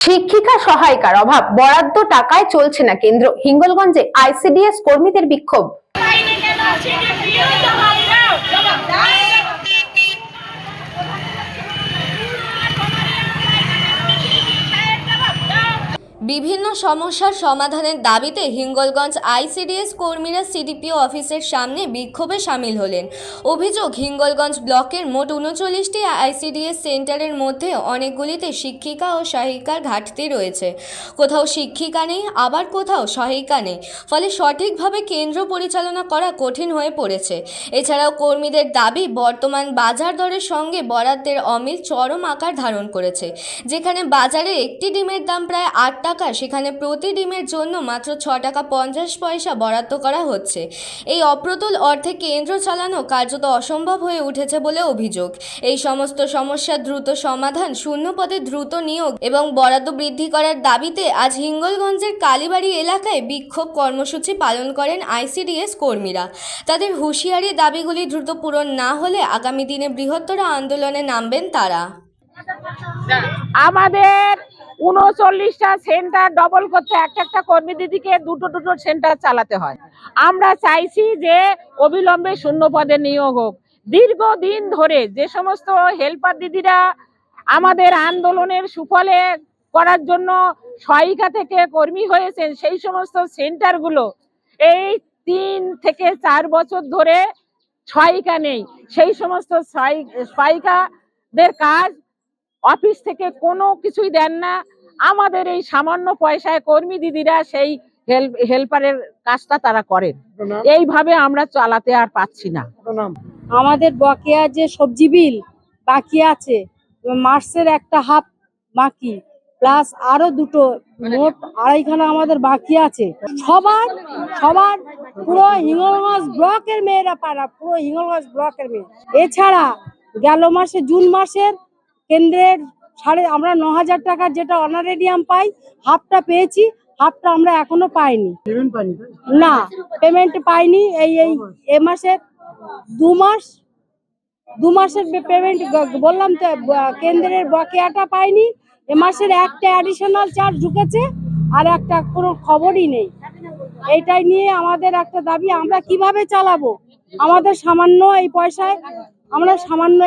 শিক্ষিকা সহায়িকার অভাব, বরাদ্দ টাকায় চলছে না কেন্দ্র। হিঙ্গলগঞ্জে আইসিডিএস কর্মীদের বিক্ষোভ। বিভিন্ন সমস্যার সমাধানের দাবিতে হিঙ্গলগঞ্জ আইসিডিএস কর্মীরা সিডিপিও অফিসের সামনে বিক্ষোভে সামিল হলেন। অভিযোগ, হিঙ্গলগঞ্জ ব্লকের মোট ৩৯টি আইসিডিএস সেন্টারের মধ্যে অনেকগুলিতে শিক্ষিকা ও সহায়িকার ঘাটতি রয়েছে। কোথাও শিক্ষিকা নেই, আবার কোথাও সহায়িকা নেই, ফলে সঠিকভাবে কেন্দ্র পরিচালনা করা কঠিন হয়ে পড়েছে। এছাড়াও কর্মীদের দাবি, বর্তমান বাজার দরের সঙ্গে বরাদ্দের অমিল চরম আকার ধারণ করেছে। যেখানে বাজারে একটি ডিমের দাম প্রায় ৮ টাকা, সেখানে প্রতি ডিমের জন্য মাত্র ৬ টাকা ৫০ পয়সা বরাদ্দ করা হচ্ছে। এই অপ্রতুল অর্থে কেন্দ্র চালানো কার্যত অসম্ভব হয়ে উঠেছে বলে অভিযোগ। এই সমস্ত সমস্যার দ্রুত সমাধান, শূন্য পদে দ্রুত নিয়োগ এবং বরাদ্দ বৃদ্ধি করার দাবিতে আজ হিঙ্গলগঞ্জের কালীবাড়ি এলাকায় বিক্ষোভ কর্মসূচি পালন করেন আইসিডিএস কর্মীরা। তাদের হুঁশিয়ারি, দাবিগুলি দ্রুত পূরণ না হলে আগামী দিনে বৃহত্তর আন্দোলনে নামবেন তারা। আমাদের ৩৯টা সেন্টার ডবল করতে একটা কর্মী দিদিকে দুটো সেন্টার চালাতে হয়। আমরা চাইছি যে অবিলম্বে শূন্য পদে নিয়োগ হোক। দীর্ঘদিন ধরে যে সমস্ত হেল্পার দিদিরা আমাদের আন্দোলনের সুফলে করার জন্য সহায়িকা থেকে কর্মী হয়েছেন, সেই সমস্ত সেন্টারগুলো এই ৩ থেকে ৪ বছর ধরে সহায়িকা নেই। সেই সমস্ত সহায়িকাদের কাজ অফিস থেকে কোনো কিছুই দেন না। আমাদের এই সামান্য পয়সায় কর্মী দিদিরা সেই হেল্পারের কাজটা তারা করেন। এইভাবে আমরা চালাতে আর পাচ্ছি না। আমাদের বকেয়া যে সবজি বিল বাকি আছে, মার্চের একটা হাফ বাকি, প্লাস আরো দুটো, মোট ২.৫খানা আমাদের বাকি আছে। সবার পুরো হিঙ্গলগঞ্জ ব্লকের মেয়েরা পারা, পুরো হিঙ্গলগঞ্জ ব্লকের মেয়ে। এছাড়া গেল মাসে জুন মাসের কেন্দ্রের আমরা ৯,০০০ টাকা যেটা অনারেরিয়াম পাই, হাফটা পেয়েছি, হাফটা আমরা এখনো পাইনি। না, পেমেন্ট পাইনি। এ মাসের ২ মাসের পেমেন্ট বললাম তো, কেন্দ্রের বকেয়াটা পাইনি। এ মাসের একটা অ্যাডিশনাল চার্জ ঢুকেছে, আর একটা কোনো খবরই নেই। এইটাই নিয়ে আমাদের একটা দাবি। আমরা কিভাবে চালাবো? আমাদের সামান্য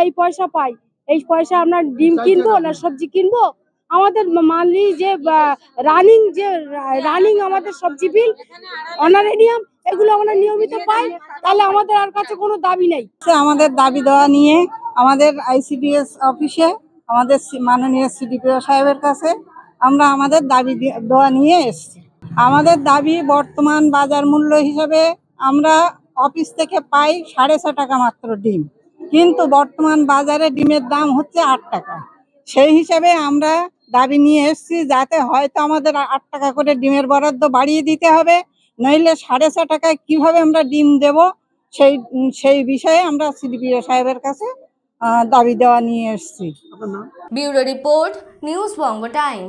এই পয়সা পাই। এই পয়সা আমরা ডিম কিনবো না সবজি কিনবো? আমাদের মান্থলি যে রানিং আমাদের সবজি বিল, অনারেরিয়াম, এগুলো আমরা নিয়মিত পাই, তাহলে আমাদের আর কাছে কোনো দাবি নেই। আমাদের দাবি দেওয়া নিয়ে আমাদের আইসিডিএস অফিসে আমাদের মাননীয় সিডিপিও সাহেবের কাছে আমরা আমাদের দাবি দেওয়া নিয়ে এসেছি। আমাদের দাবি, বর্তমান বাজার মূল্য হিসাবে আমরা অফিস থেকে পাই ৬.৫ টাকা মাত্র ডিম, কিন্তু বর্তমান বাজারে ডিমের দাম হচ্ছে ৮ টাকা। সেই হিসাবে আমরা দাবি নিয়ে এসেছি, যাতে হয়তো আমাদের ৮ টাকা করে ডিমের বরাদ্দ বাড়িয়ে দিতে হবে, নইলে ৬.৫ টাকায় কিভাবে আমরা ডিম দেব, সেই বিষয়ে আমরা সিডিপিও সাহেবের কাছে দাবি দেওয়া নিয়ে এসেছি। Bureau report, news Banga time.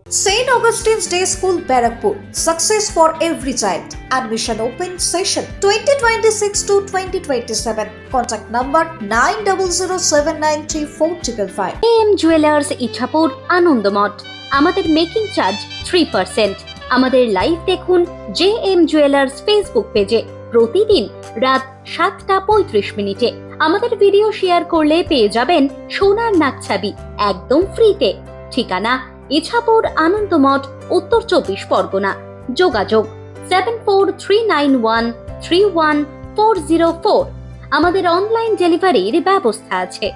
St. Augustine's Day School, Barakpur. Success for every child. Admission open session 2026 to 2027. Contact number 9007934555. AM Jewelers Ichapur, Anandamath. আমাদের মেকিং চার্জ 3%। আমাদের লাইভ দেখুন JM Jewelers ফেসবুক পেজে প্রতিদিন রাত 7:35 আমাদের ভিডিও শেয়ার করলে পেয়ে যাবেন সোনার নাকছাবি একদম ফ্রিতে। ঠিকানা ইছাপুর, আনন্দমঠ, উত্তর ২৪ পরগনা। যোগাযোগ 7439131404। আমাদের অনলাইন ডেলিভারির ব্যবস্থা আছে।